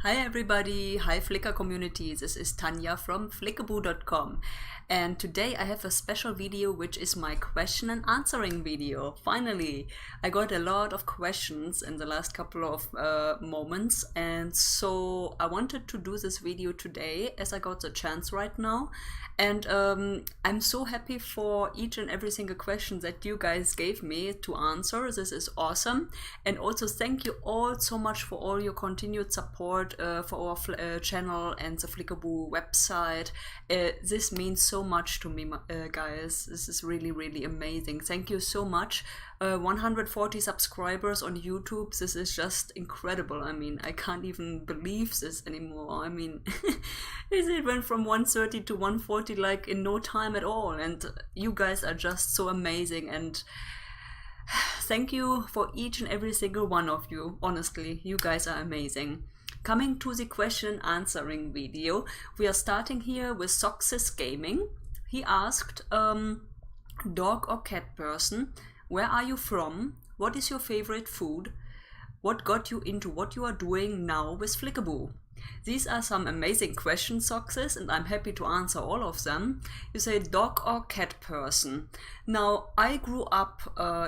Hi everybody, hi Flickr community, this is Tanya from flickaboo.com, and today I have a special video which is my question and answering video. Finally, I got a lot of questions in the last couple of moments, and so I wanted to do this video today as I got the chance right now. And I'm so happy for each and every single question that you guys gave me to answer. This is awesome. And also thank you all so much for all your continued support for our channel and the Flickaboo website. This means so much to me, guys. This is really, really amazing. Thank you so much. 140 subscribers on YouTube. This is just incredible. I mean, I can't even believe this anymore. I mean, it went from 130 to 140 like in no time at all. And you guys are just so amazing. And thank you for each and every single one of you. Honestly, you guys are amazing. Coming to the question answering video, we are starting here with SuccessGaming. He asked, dog or cat person, where are you from? What is your favorite food? What got you into what you are doing now with Flickaboo? These are some amazing questions, Success, and I'm happy to answer all of them. You say dog or cat person. Now, I grew up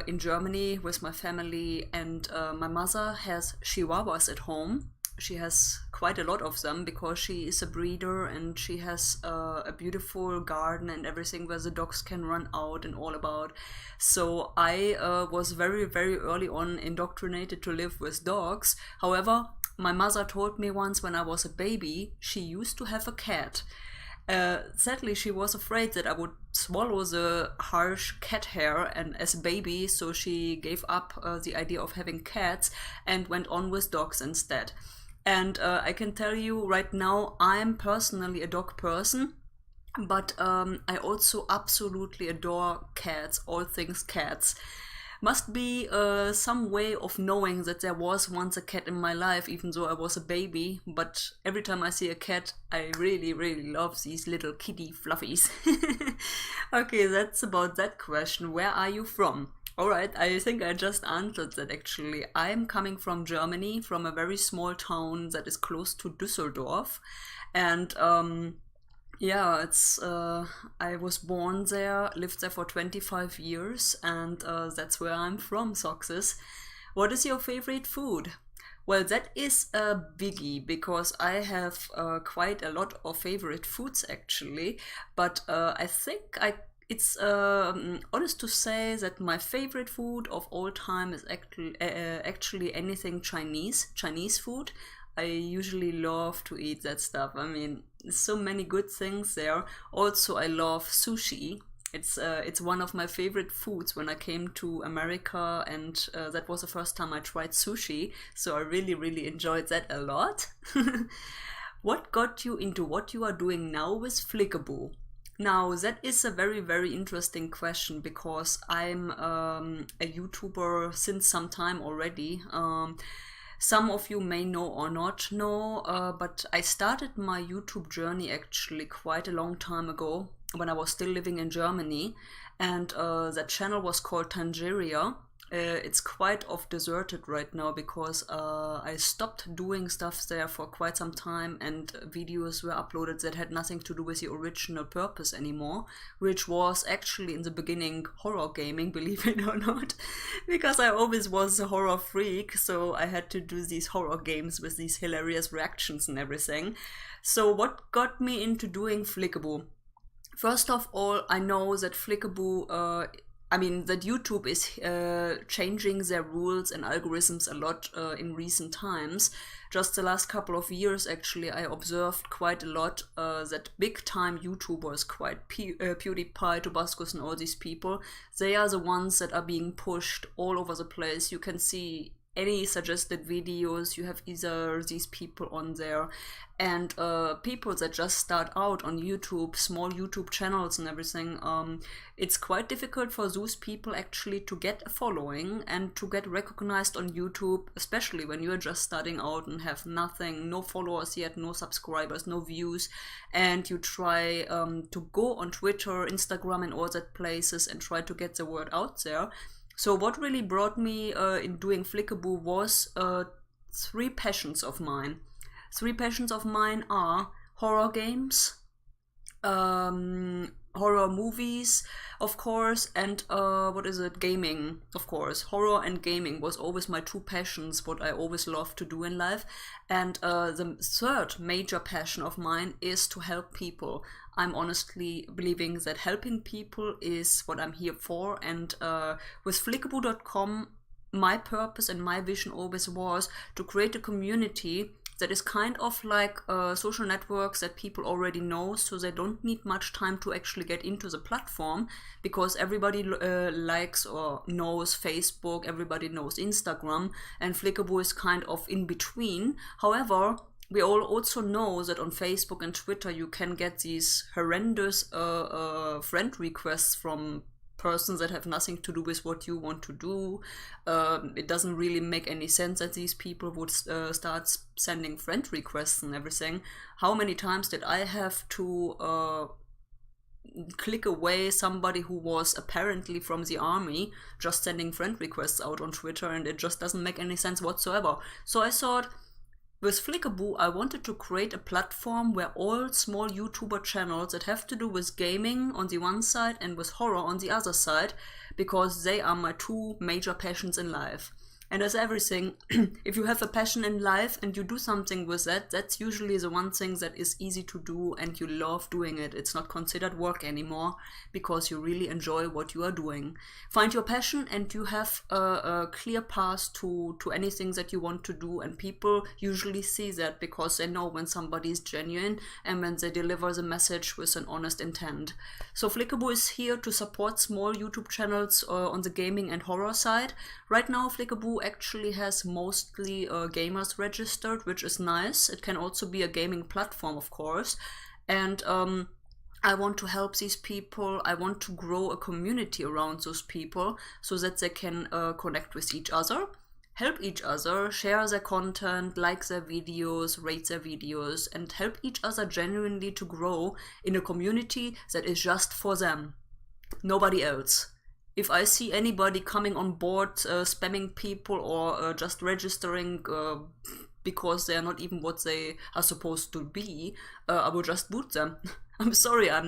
in Germany with my family, and my mother has chihuahuas at home. She has quite a lot of them because she is a breeder, and she has a beautiful garden and everything where the dogs can run out and all about. So I was very, very early on indoctrinated to live with dogs. However, my mother told me once when I was a baby, she used to have a cat. Sadly, she was afraid that I would swallow the harsh cat hair and as a baby, so she gave up the idea of having cats and went on with dogs instead. And I can tell you right now, I'm personally a dog person, but I also absolutely adore cats, all things cats. Must be some way of knowing that there was once a cat in my life, even though I was a baby. But every time I see a cat, I really, really love these little kitty fluffies. Okay, that's about that question. Where are you from? Alright, I think I just answered that actually. I'm coming from Germany, from a very small town that is close to Düsseldorf. And yeah, it's I was born there, lived there for 25 years, and that's where I'm from, Success. What is your favorite food? Well, that is a biggie because I have quite a lot of favorite foods actually, but I think it's honest to say that my favorite food of all time is actually anything Chinese food. I usually love to eat that stuff. I mean, so many good things there. Also, I love sushi. It's one of my favorite foods when I came to America, and that was the first time I tried sushi. So I really, really enjoyed that a lot. What got you into what you are doing now with Flickaboo? Now, that is a very, very interesting question because I'm a YouTuber since some time already. Some of you may know or not know, but I started my YouTube journey actually quite a long time ago when I was still living in Germany, and that channel was called Tangeria. It's quite off deserted right now because I stopped doing stuff there for quite some time, and videos were uploaded that had nothing to do with the original purpose anymore, which was actually in the beginning horror gaming, believe it or not, because I always was a horror freak, so I had to do these horror games with these hilarious reactions and everything. So what got me into doing Flickaboo? First of all, I know that Flickaboo that YouTube is changing their rules and algorithms a lot in recent times. Just the last couple of years, actually, I observed quite a lot that big-time YouTubers, quite PewDiePie, Tobascus, and all these people, they are the ones that are being pushed all over the place. You can see any suggested videos, you have either these people on there, and people that just start out on YouTube, small YouTube channels and everything, it's quite difficult for those people actually to get a following and to get recognized on YouTube, especially when you're just starting out and have nothing, no followers yet, no subscribers, no views, and you try to go on Twitter, Instagram, and all that places and try to get the word out there. So what really brought me in doing Flickaboo was three passions of mine. Three passions of mine are horror games, horror movies, of course, and gaming, of course. Horror and gaming was always my two passions, what I always loved to do in life. And the third major passion of mine is to help people. I'm honestly believing that helping people is what I'm here for, and with Flickaboo.com, my purpose and my vision always was to create a community that is kind of like social networks that people already know, so they don't need much time to actually get into the platform, because everybody likes or knows Facebook, everybody knows Instagram, and Flickaboo is kind of in between. However, we all also know that on Facebook and Twitter you can get these horrendous friend requests from persons that have nothing to do with what you want to do. It doesn't really make any sense that these people would start sending friend requests and everything. How many times did I have to click away somebody who was apparently from the army just sending friend requests out on Twitter, and it just doesn't make any sense whatsoever. So I thought, with Flickaboo, I wanted to create a platform where all small YouTuber channels that have to do with gaming on the one side and with horror on the other side, because they are my two major passions in life. And as everything, if you have a passion in life and you do something with that, that's usually the one thing that is easy to do and you love doing it. It's not considered work anymore because you really enjoy what you are doing. Find your passion and you have a clear path to anything that you want to do, and people usually see that because they know when somebody is genuine and when they deliver the message with an honest intent. So Flickaboo is here to support small YouTube channels on the gaming and horror side. Right now Flickaboo actually has mostly gamers registered, which is nice. It can also be a gaming platform, of course, and I want to help these people. I want to grow a community around those people so that they can connect with each other, help each other, share their content, like their videos, rate their videos, and help each other genuinely to grow in a community that is just for them, nobody else. If I see anybody coming on board spamming people or just registering because they are not even what they are supposed to be, I will just boot them. I'm sorry, I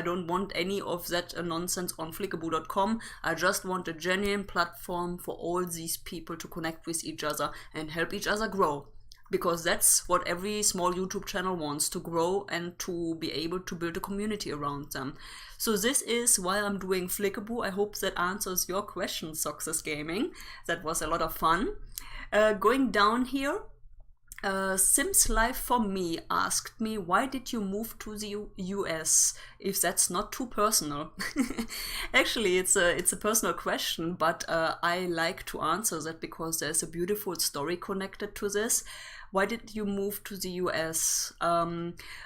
don't want any of that nonsense on Flickaboo.com. I just want a genuine platform for all these people to connect with each other and help each other grow. Because that's what every small YouTube channel wants, to grow and to be able to build a community around them. So this is why I'm doing Flickaboo. I hope that answers your question, SuccessGaming. That was a lot of fun. Going down here, SimsLife for me asked me, why did you move to the US, if that's not too personal? Actually, it's a personal question, but I like to answer that because there's a beautiful story connected to this. Why did you move to the US?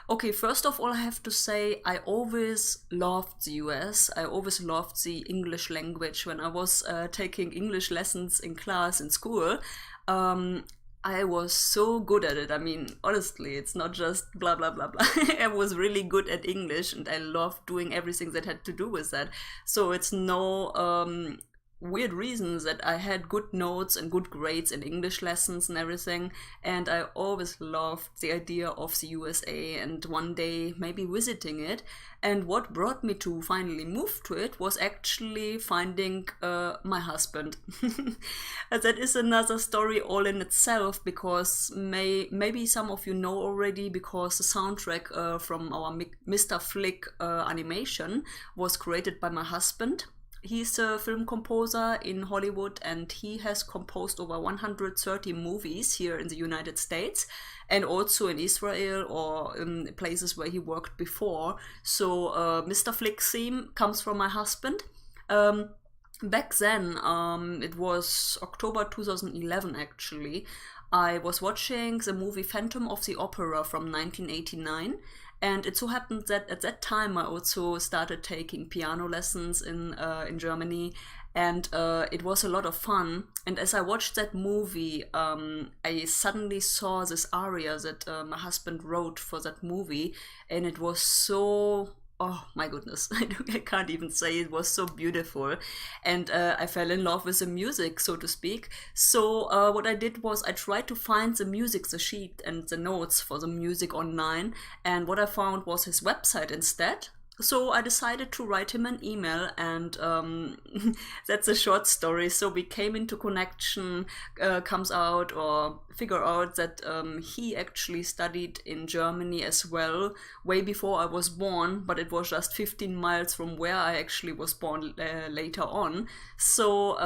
Okay, first of all, I have to say I always loved the US. I always loved the English language. When I was taking English lessons in class in school, I was so good at it. I mean, honestly, it's not just blah, blah, blah, blah. I was really good at English and I loved doing everything that had to do with that. So it's no weird reasons that I had good notes and good grades in English lessons and everything, and I always loved the idea of the USA and one day maybe visiting it. And what brought me to finally move to it was actually finding my husband. That is another story all in itself, because maybe some of you know already, because the soundtrack from our Mr. Flick animation was created by my husband. He's a film composer in Hollywood and he has composed over 130 movies here in the United States and also in Israel or in places where he worked before. So Mr. Flick's theme comes from my husband. Back then, it was October 2011 actually, I was watching the movie Phantom of the Opera from 1989. And it so happened that at that time I also started taking piano lessons in Germany, and it was a lot of fun. And as I watched that movie, I suddenly saw this aria that my husband wrote for that movie, and it was so oh my goodness, I can't even say, it was so beautiful. And I fell in love with the music, so to speak. So what I did was I tried to find the music, the sheet and the notes for the music online. And what I found was his website instead. So I decided to write him an email, and that's a short story. So we came into connection, comes out or figure out that he actually studied in Germany as well, way before I was born, but it was just 15 miles from where I actually was born later on. So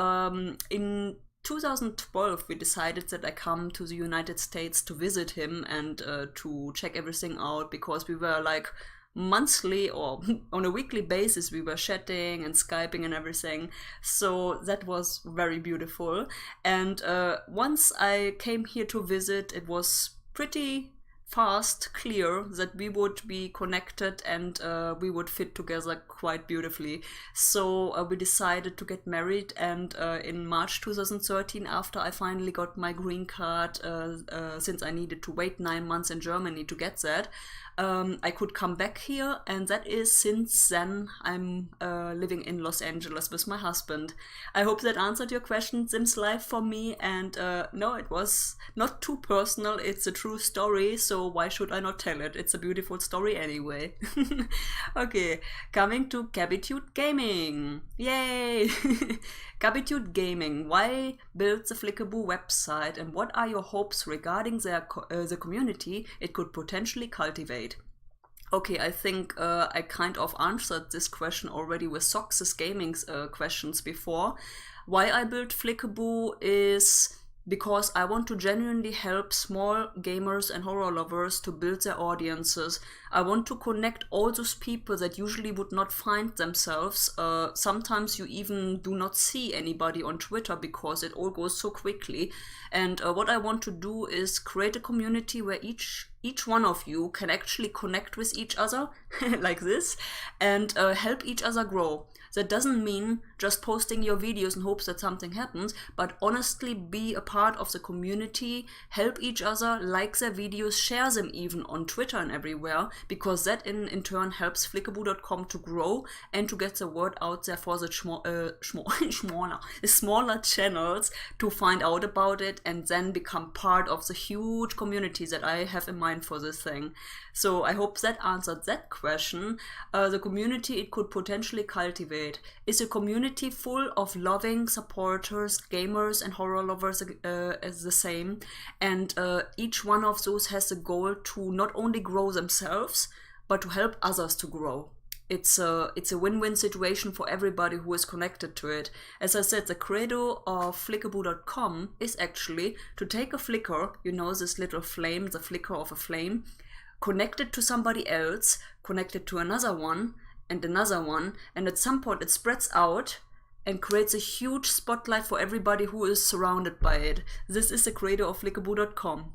in 2012, we decided that I come to the United States to visit him and to check everything out, because we were like monthly or on a weekly basis we were chatting and Skyping and everything. So that was very beautiful. And once I came here to visit, it was pretty fast clear that we would be connected and we would fit together quite beautifully. So we decided to get married, and in March 2013, after I finally got my green card, since I needed to wait 9 months in Germany to get that, I could come back here, and that is since then I'm living in Los Angeles with my husband. I hope that answered your question, SimsLife, for me. And no, it was not too personal, it's a true story, so why should I not tell it? It's a beautiful story anyway. Okay, coming to Cabitude Gaming. Yay! Cabitude Gaming, why build the Flickaboo website, and what are your hopes regarding the community it could potentially cultivate? Okay, I think I kind of answered this question already with SuccessGaming's questions before. Why I built Flickaboo is because I want to genuinely help small gamers and horror lovers to build their audiences. I want to connect all those people that usually would not find themselves. Sometimes you even do not see anybody on Twitter because it all goes so quickly. And what I want to do is create a community where each one of you can actually connect with each other like this, and help each other grow. That doesn't mean just posting your videos in hopes that something happens, but honestly be a part of the community, help each other, like their videos, share them even on Twitter and everywhere, because that in turn helps Flickaboo.com to grow and to get the word out there for the smaller channels to find out about it and then become part of the huge community that I have in mind for this thing. So I hope that answered that question. The community it could potentially cultivate is a community full of loving supporters, gamers and horror lovers as the same. And each one of those has a goal to not only grow themselves, but to help others to grow. It's a win-win situation for everybody who is connected to it. As I said, the credo of Flickaboo.com is actually to take a flicker, you know, this little flame, the flicker of a flame, connect it to somebody else, connect it to another one, and at some point it spreads out and creates a huge spotlight for everybody who is surrounded by it. This is the credo of Flickaboo.com.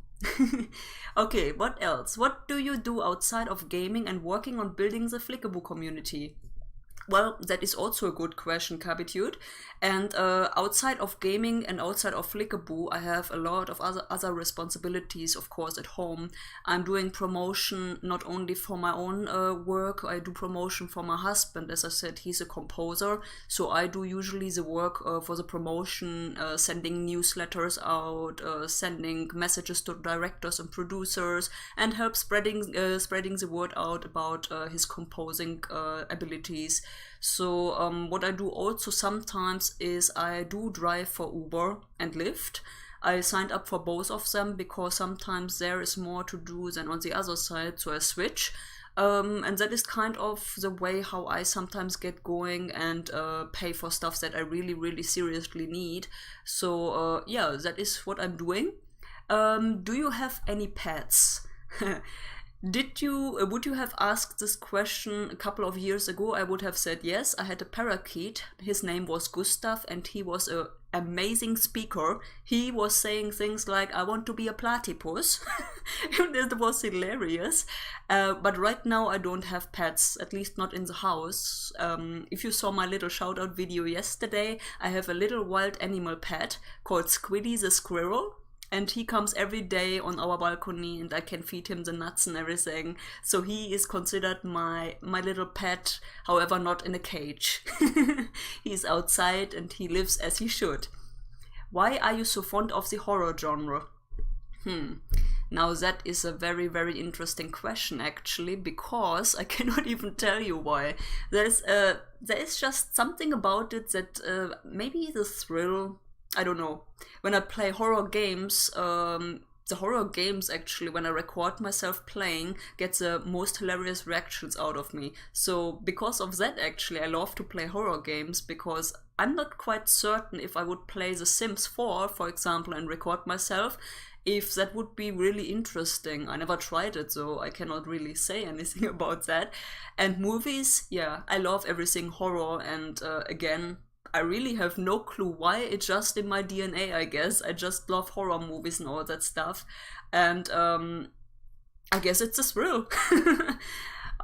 Okay, what else? What do you do outside of gaming and working on building the Flickaboo community? Well, that is also a good question, Cabitude. And outside of gaming and outside of Flickaboo, I have a lot of other responsibilities, of course, at home. I'm doing promotion not only for my own work, I do promotion for my husband. As I said, he's a composer, so I do usually the work for the promotion, sending newsletters out, sending messages to directors and producers, and help spreading the word out about his composing abilities. So what I do also sometimes is I do drive for Uber and Lyft. I signed up for both of them because sometimes there is more to do than on the other side, so I switch. And that is kind of the way how I sometimes get going and pay for stuff that I really, really seriously need. So yeah, that is what I'm doing. Do you have any pets? Would you have asked this question a couple of years ago? I would have said yes. I had a parakeet. His name was Gustav, and he was an amazing speaker. He was saying things like, "I want to be a platypus." That was hilarious. But right now I don't have pets, at least not in the house. If you saw my little shout out video yesterday, I have a little wild animal pet called Squiddy the squirrel. and he comes every day on our balcony, and I can feed him the nuts and everything. So he is considered my little pet, however not in a cage. He's outside and he lives as he should. Why are you so fond of the horror genre? Now that is a very, very interesting question, actually, because I cannot even tell you why. There is just something about it that maybe the thrill, I don't know. When I play horror games, the horror games actually, when I record myself playing, get the most hilarious reactions out of me. So because of that, actually, I love to play horror games, because I'm not quite certain if I would play The Sims 4, for example, and record myself, if that would be really interesting. I never tried it, so I cannot really say anything about that. And movies, yeah, I love everything horror, and again, I really have no clue why. It's just in my DNA, I guess. I just love horror movies and all that stuff. And I guess it's a thrill.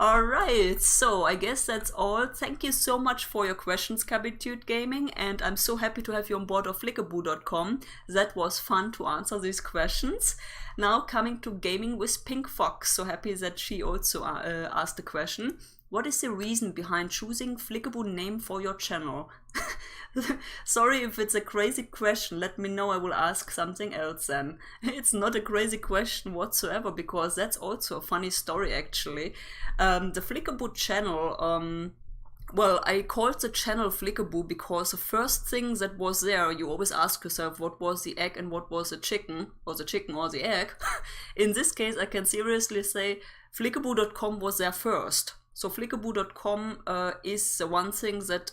Alright, so I guess that's all. Thank you so much for your questions, Cabitude Gaming, and I'm so happy to have you on board of Flickaboo.com. That was fun to answer these questions. Now coming to Gaming with Pink Fox, so happy that she also asked a question. What is the reason behind choosing Flickaboo name for your channel? Sorry if it's a crazy question, let me know, I will ask something else then. It's not a crazy question whatsoever, because that's also a funny story actually. The Flickaboo channel, well, I called the channel Flickaboo because the first thing that was there, you always ask yourself what was the egg and what was the chicken, or the egg. In this case, I can seriously say Flickaboo.com was there first. So Flickaboo.com is the one thing that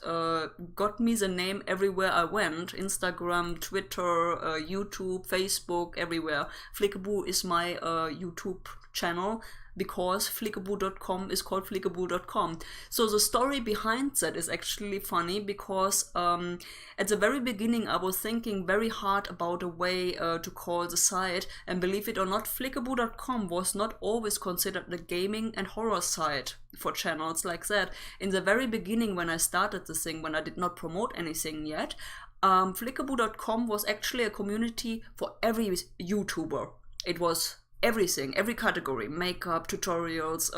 got me the name everywhere I went. Instagram, Twitter, YouTube, Facebook, everywhere. Flickaboo is my YouTube channel, because Flickaboo.com is called Flickaboo.com. So the story behind that is actually funny, because at the very beginning I was thinking very hard about a way to call the site, and believe it or not, Flickaboo.com was not always considered the gaming and horror site for channels like that. In the very beginning, when I started the thing, when I did not promote anything yet, Flickaboo.com was actually a community for every YouTuber. It was everything, every category, makeup, tutorials,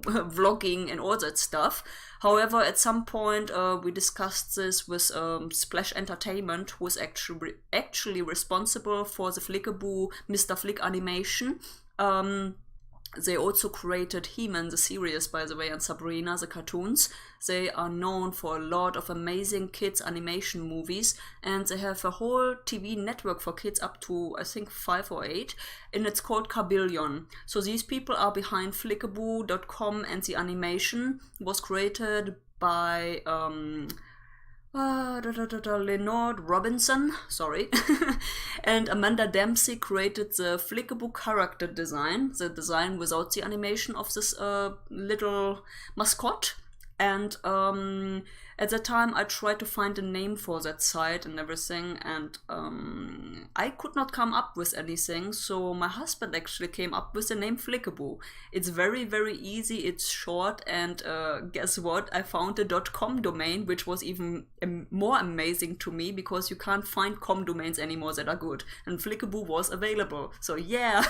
vlogging and all that stuff. However, at some point we discussed this with Splash Entertainment, who is actually responsible for the Flickaboo Mr. Flick animation. They also created He-Man the series, by the way, and Sabrina the cartoons. They are known for a lot of amazing kids animation movies, and they have a whole TV network for kids up to, I think, 5 or 8, and it's called Carbillion. So these people are behind Flickaboo.com, and the animation was created by Leonard Robinson, sorry, and Amanda Dempsey created the Flickaboo character design, the design without the animation of this little mascot. And at that time I tried to find a name for that site and everything, and I could not come up with anything, so my husband actually came up with the name Flickaboo. It's very, very easy, it's short, and guess what? I found a .com domain, which was even more amazing to me, because you can't find com domains anymore that are good, and Flickaboo was available. So yeah,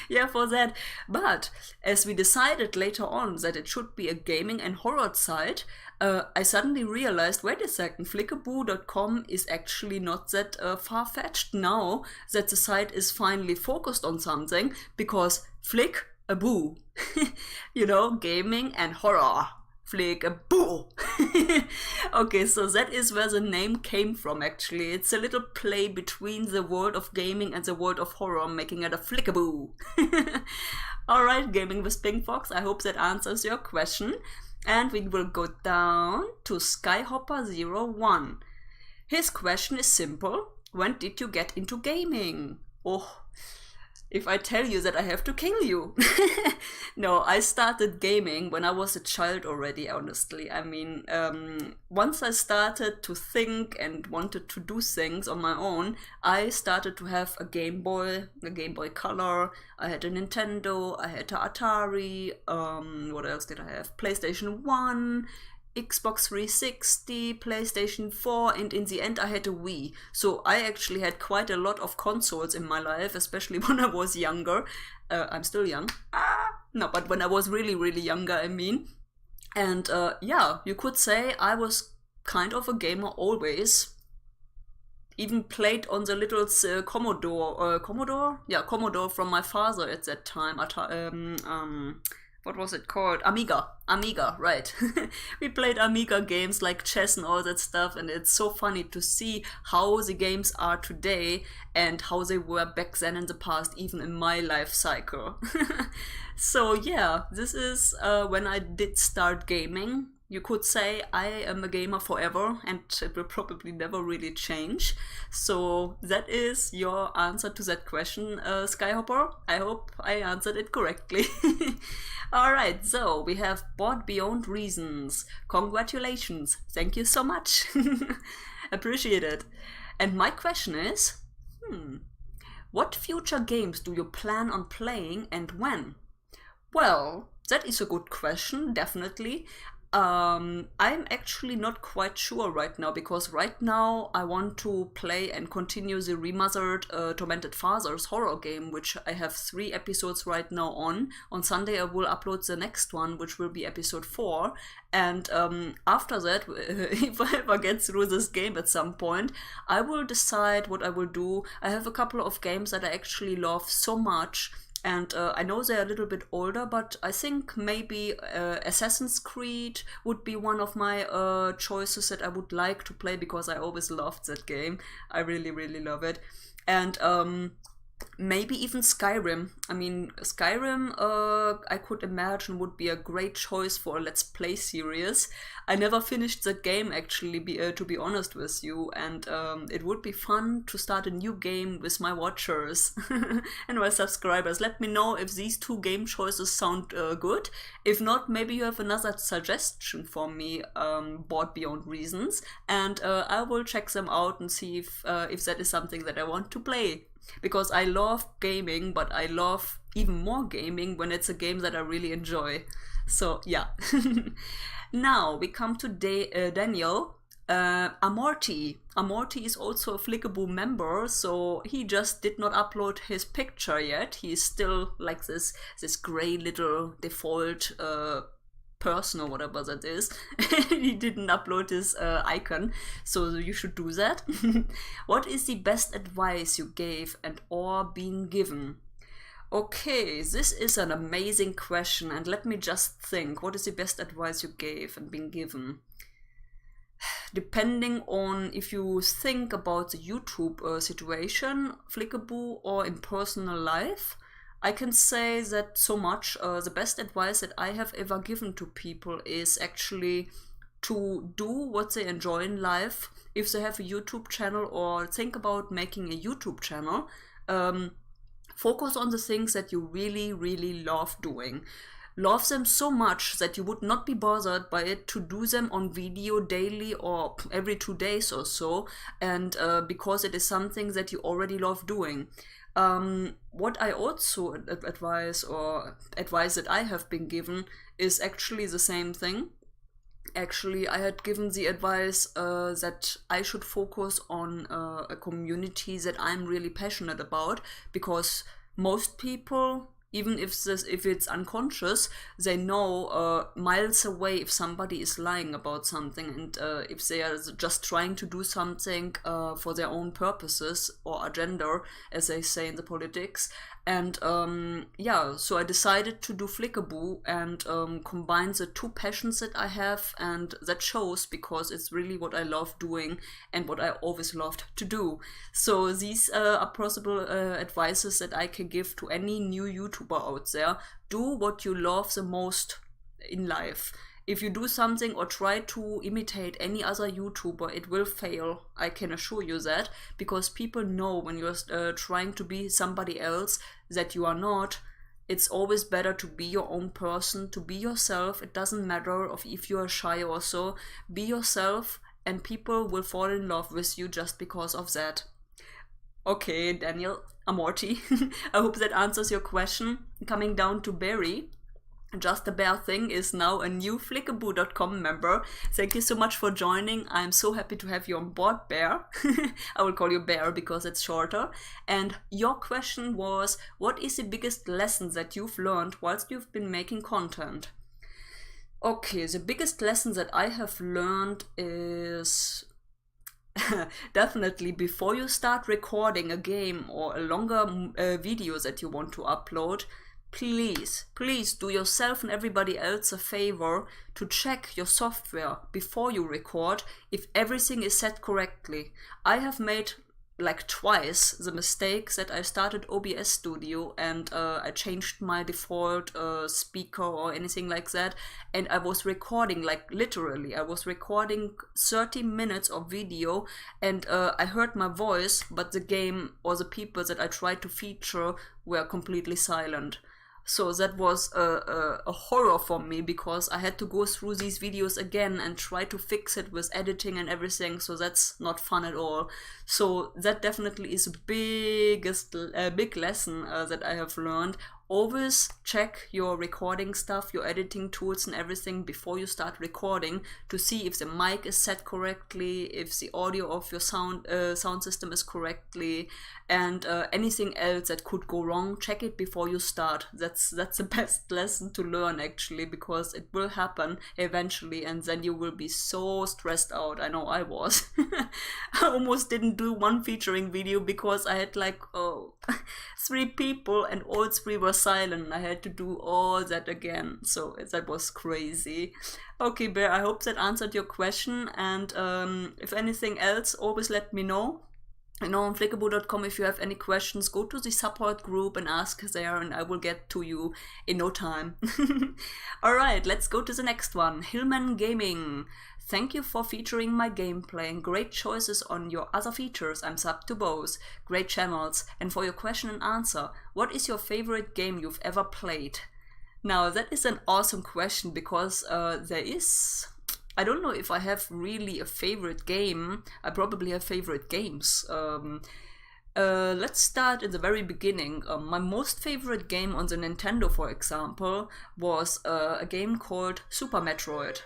yeah, for that. But as we decided later on that it should be a gaming and horror site, I suddenly realized, wait a second, Flickaboo.com is actually not that far-fetched now that the site is finally focused on something, because Flickaboo, you know, gaming and horror. Flickaboo. Okay, so that is where the name came from actually. It's a little play between the world of gaming and the world of horror, making it a Flickaboo. Alright, Gaming with Pink Fox, I hope that answers your question. And we will go down to Skyhopper01. His question is simple. When did you get into gaming? Oh, if I tell you that, I have to kill you. No, I started gaming when I was a child already, honestly. I mean, once I started to think and wanted to do things on my own, I started to have a Game Boy Color, I had a Nintendo, I had an Atari, what else did I have? PlayStation 1, Xbox 360, PlayStation 4, and in the end I had a Wii. So I actually had quite a lot of consoles in my life, especially when I was younger. I'm still young. No, but when I was really, really younger, I mean. And yeah, you could say I was kind of a gamer always. Even played on the little Commodore? Yeah, Commodore from my father at that time. What was it called? Amiga, right. We played Amiga games like chess and all that stuff, and it's so funny to see how the games are today and how they were back then in the past, even in my life cycle. So yeah, this is when I did start gaming. You could say I am a gamer forever and it will probably never really change. So that is your answer to that question, Skyhopper. I hope I answered it correctly. Alright, so we have Bought Beyond Reasons. Congratulations. Thank you so much. Appreciate it. And my question is, what future games do you plan on playing and when? Well, that is a good question, definitely. I'm actually not quite sure right now, because right now I want to play and continue the remastered Tormented Fathers horror game, which I have 3 episodes right now on. On Sunday I will upload the next one, which will be episode 4. And after that, if I ever get through this game at some point, I will decide what I will do. I have a couple of games that I actually love so much. And I know they're a little bit older, but I think maybe Assassin's Creed would be one of my choices that I would like to play, because I always loved that game. I really, really love it. And maybe even Skyrim. I mean, Skyrim, I could imagine would be a great choice for a Let's Play series. I never finished the game, actually, to be honest with you, and it would be fun to start a new game with my watchers and my subscribers. Let me know if these 2 game choices sound good. If not, maybe you have another suggestion for me, Bought Beyond Reasons, and I will check them out and see if that is something that I want to play. Because I love gaming, but I love even more gaming when it's a game that I really enjoy. So yeah. Now we come to Daniel Amorti. Amorti is also a Flickaboo member, so he just did not upload his picture yet. He's still like this gray little default person or whatever that is. He didn't upload his icon, so you should do that. What is the best advice you gave and or been given? Okay, this is an amazing question, and let me just think. What is the best advice you gave and been given? Depending on if you think about the YouTube situation, Flickaboo, or in personal life, I can say that so much. The best advice that I have ever given to people is actually to do what they enjoy in life. If they have a YouTube channel or think about making a YouTube channel, focus on the things that you really, really love doing. Love them so much that you would not be bothered by it to do them on video daily or every 2 days or so, and because it is something that you already love doing. What I also advise that I have been given is actually the same thing. Actually, I had given the advice that I should focus on a community that I'm really passionate about, because most people, even if it's unconscious, they know miles away if somebody is lying about something, and if they are just trying to do something for their own purposes or agenda, as they say in the politics. And yeah, so I decided to do Flickaboo and combine the 2 passions that I have, and that shows because it's really what I love doing and what I always loved to do. So these are possible advices that I can give to any new YouTuber out there. Do what you love the most in life. If you do something or try to imitate any other YouTuber, it will fail. I can assure you that, because people know when you're trying to be somebody else that you are not. It's always better to be your own person, to be yourself. It doesn't matter if you are shy or so. Be yourself, and people will fall in love with you just because of that. Okay, Daniel Amorti. I hope that answers your question. Coming down to Barry. Just the Bear Thing is now a new Flickaboo.com member. Thank you so much for joining. I'm so happy to have you on board, Bear. I will call you Bear because it's shorter. And your question was, what is the biggest lesson that you've learned whilst you've been making content? Okay, the biggest lesson that I have learned is definitely before you start recording a game or a longer video that you want to upload, please do yourself and everybody else a favor to check your software before you record if everything is set correctly. I have made like twice the mistakes that I started OBS Studio and I changed my default speaker or anything like that, and I was recording, like literally I was recording 30 minutes of video, and I heard my voice, but the game or the people that I tried to feature were completely silent. So that was a horror for me, because I had to go through these videos again and try to fix it with editing and everything, so that's not fun at all. So that definitely is a big lesson that I have learned. Always check your recording stuff, your editing tools and everything before you start recording, to see if the mic is set correctly, if the audio of your sound system is correctly, and anything else that could go wrong. Check it before you start. That's the best lesson to learn, actually, because it will happen eventually, and then you will be so stressed out. I know I was. I almost didn't do one featuring video because I had like 3 people and all 3 were silent. I had to do all that again, so that was crazy. Okay, Bear, I hope that answered your question, and if anything else, always let me know. You know, on Flickaboo.com, if you have any questions, go to the support group and ask there, and I will get to you in no time. Alright, let's go to the next one. Hillman Gaming. Thank you for featuring my gameplay and great choices on your other features. I'm subbed to both. Great channels. And for your question and answer, what is your favorite game you've ever played? Now, that is an awesome question, because I don't know if I have really a favorite game. I probably have favorite games. Let's start in the very beginning. My most favorite game on the Nintendo, for example, was a game called Super Metroid.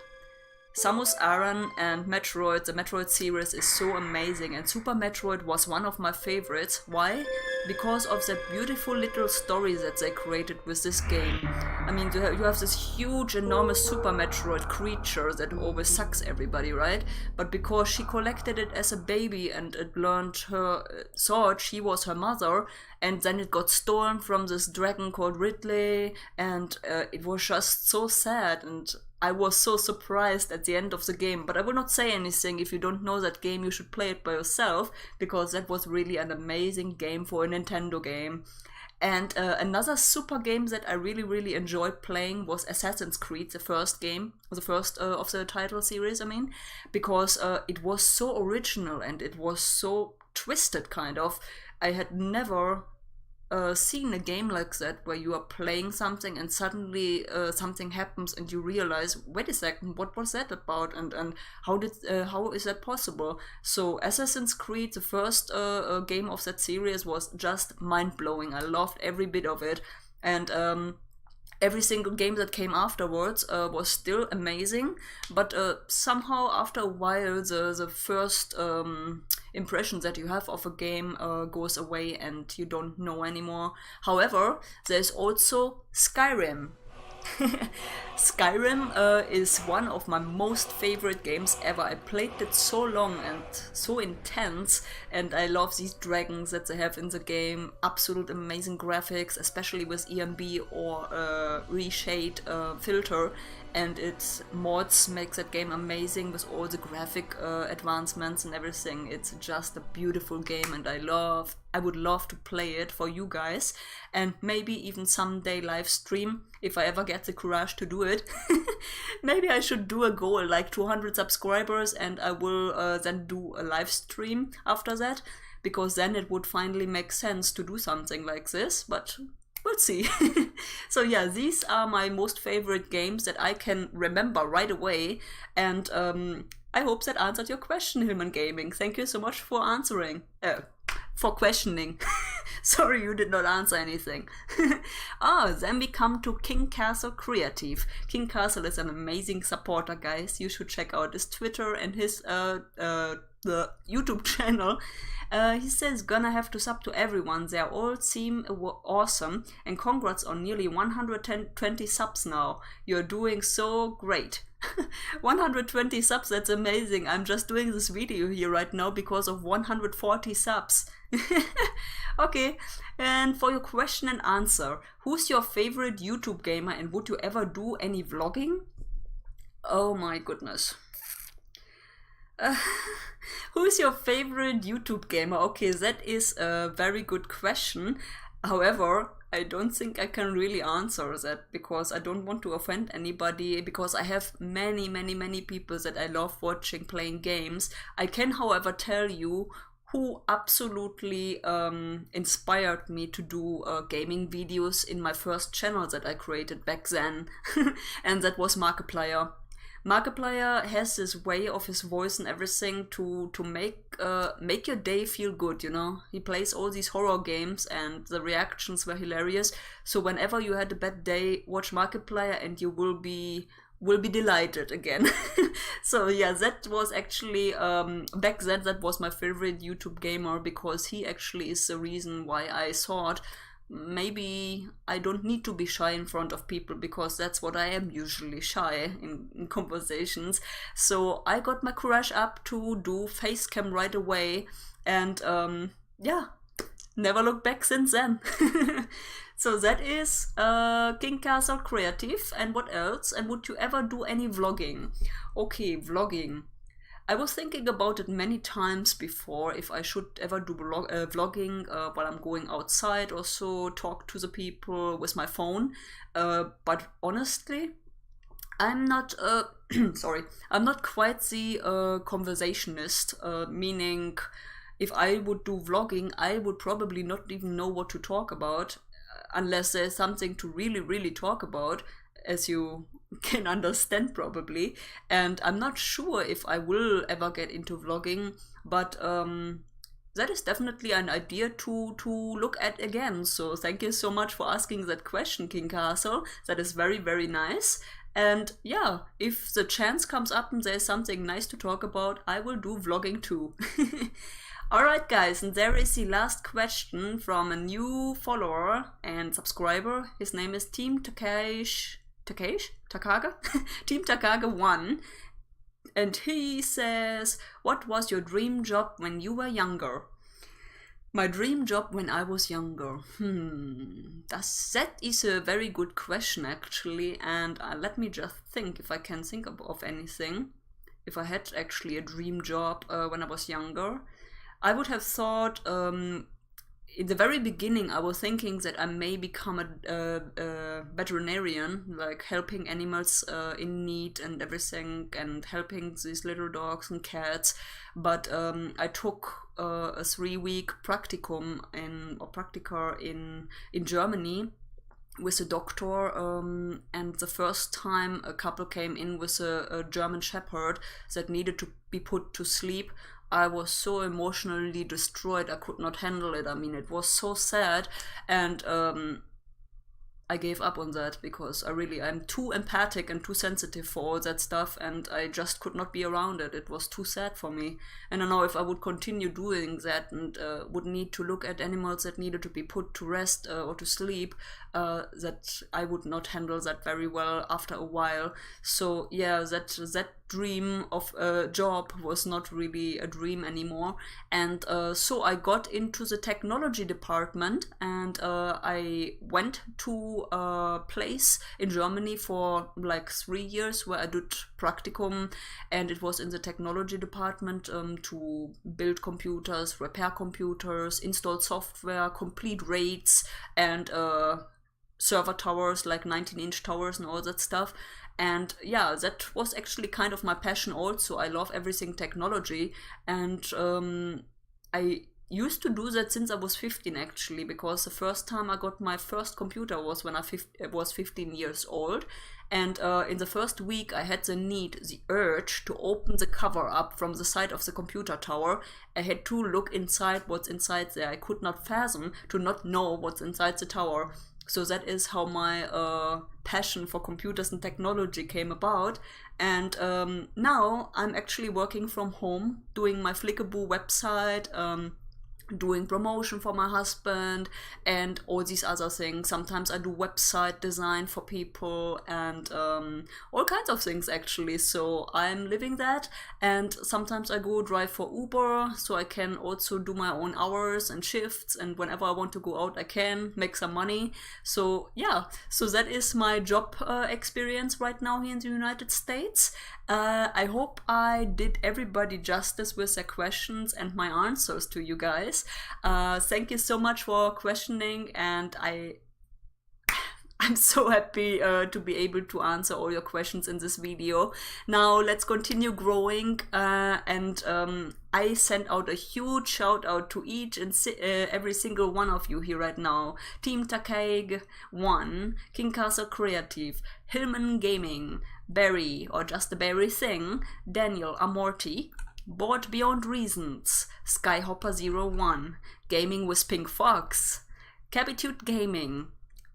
Samus Aran and Metroid, the Metroid series is so amazing, and Super Metroid was one of my favorites. Why? Because of that beautiful little story that they created with this game. I mean, you have this huge, enormous Super Metroid creature that always sucks everybody, right? But because she collected it as a baby and it thought she was her mother, and then it got stolen from this dragon called Ridley, and it was just so sad, and I was so surprised at the end of the game. But I will not say anything. If you don't know that game, you should play it by yourself, because that was really an amazing game for a Nintendo game. And another super game that I really enjoyed playing was Assassin's Creed, the first game, the first of the title series, I mean, because it was so original and it was so twisted, kind of. I had never seen a game like that, where you are playing something and suddenly something happens and you realize, wait a second, what was that about, and how is that possible? So Assassin's Creed, the first game of that series, was just mind-blowing. I loved every bit of it, and every single game that came afterwards was still amazing, but somehow after a while the first impression that you have of a game goes away and you don't know anymore. However, there's also Skyrim. Skyrim is one of my most favorite games ever. I played it so long and so intense, and I love these dragons that they have in the game. Absolute amazing graphics, especially with EMB or reshade filter, and its mods makes that game amazing with all the graphic advancements and everything. It's just a beautiful game, and I would love to play it for you guys, and maybe even someday live stream if I ever get the courage to do it. Maybe I should do a goal like 200 subscribers, and I will then do a live stream after that, because then it would finally make sense to do something like this, but we'll see. So yeah, these are my most favorite games that I can remember right away, and I hope that answered your question, Hillman Gaming. Thank you so much for answering. For questioning. Sorry, you did not answer anything. Oh, then we come to King Castle Creative. King Castle is an amazing supporter, guys. You should check out his Twitter and his the YouTube channel. He says, gonna have to sub to everyone. They all seem awesome. And congrats on nearly 120 subs now. You're doing so great. 120 subs, that's amazing. I'm just doing this video here right now because of 140 subs. Okay, and for your question and answer, who's your favorite YouTube gamer and would you ever do any vlogging? Oh my goodness. Who's your favorite YouTube gamer? Okay, that is a very good question. However, I don't think I can really answer that because I don't want to offend anybody, because I have many people that I love watching playing games. I can, however, tell you who absolutely inspired me to do gaming videos in my first channel that I created back then. And that was Markiplier. Markiplier has this way of his voice and everything to make your day feel good, you know. He plays all these horror games and the reactions were hilarious. So whenever you had a bad day, watch Markiplier and you will be delighted again. So yeah, that was actually back then that was my favorite YouTube gamer, because he actually is the reason why I thought maybe I don't need to be shy in front of people, because that's what I am, usually shy in conversations. So I got my courage up to do face cam right away, and yeah, never looked back since then. So that is King Castle Creative. And what else? And would you ever do any vlogging? Okay, vlogging. I was thinking about it many times before, if I should ever do vlogging while I'm going outside or so, talk to the people with my phone. But honestly, I'm not, sorry, I'm not quite the conversationist, meaning if I would do vlogging, I would probably not even know what to talk about, unless there's something to really talk about, as you can understand probably. And I'm not sure if I will ever get into vlogging, but that is definitely an idea to look at again. So thank you so much for asking that question, King Castle. That is very nice. And yeah, if the chance comes up and there's something nice to talk about, I will do vlogging too. Alright guys, and there is the last question from a new follower and subscriber. His name is Team Takaga? Team Takaga 1. And he says, what was your dream job when you were younger? My dream job when I was younger? That is a very good question actually, and let me just think if I can think of anything. If I had actually a dream job when I was younger, I would have thought, in the very beginning I was thinking that I may become a veterinarian, like helping animals in need and everything, and helping these little dogs and cats. But I took a 3-week practicum in Germany with a doctor, and the first time a couple came in with a German Shepherd that needed to be put to sleep, I was so emotionally destroyed, I could not handle it. I mean, it was so sad, and I gave up on that because I'm too empathic and too sensitive for all that stuff, and I just could not be around it. It was too sad for me. And I know if I would continue doing that and would need to look at animals that needed to be put to rest or to sleep, that I would not handle that very well after a while. So yeah, that dream of a job was not really a dream anymore. And so I got into the technology department, and I went to a place in Germany for like 3 years where I did practicum, and it was in the technology department to build computers, repair computers, install software, complete RAIDs, and server towers, like 19-inch towers and all that stuff. And yeah, that was actually kind of my passion also. I love everything technology, and I used to do that since I was 15 actually, because the first time I got my first computer was when I was 15 years old. And in the first week I had the urge to open the cover up from the side of the computer tower. I had to look inside what's inside there. I could not fathom to not know what's inside the tower. So that is how my passion for computers and technology came about. And now I'm actually working from home, doing my Flickaboo website, doing promotion for my husband and all these other things. Sometimes I do website design for people and all kinds of things actually. So I'm living that, and sometimes I go drive for Uber, so I can also do my own hours and shifts, and whenever I want to go out I can make some money. So yeah, so that is my job experience right now here in the United States. I hope I did everybody justice with their questions and my answers to you guys. Thank you so much for questioning, and I'm so happy to be able to answer all your questions in this video. Now let's continue growing, and I send out a huge shout out to each and every single one of you here right now. Team Takaig 1, King Castle Creative, Hillman Gaming, Barry or Just the Barry Thing, Daniel Amorti, Board Beyond Reasons, Skyhopper01, Gaming with Pink Fox, Capitude Gaming,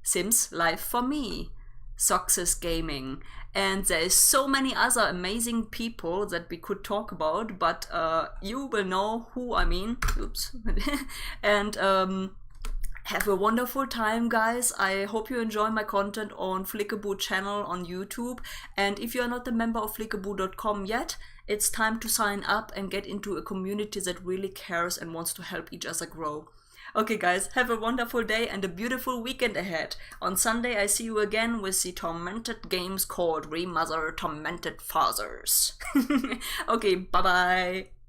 SimsLife for me, SuccessGaming, and there is so many other amazing people that we could talk about, but you will know who I mean. Oops. And have a wonderful time, guys. I hope you enjoy my content on Flickaboo channel on YouTube. And if you're not a member of Flickaboo.com yet, it's time to sign up and get into a community that really cares and wants to help each other grow. Okay guys, have a wonderful day and a beautiful weekend ahead. On Sunday I see you again with the tormented games called Remother Tormented Fathers. Okay, bye bye.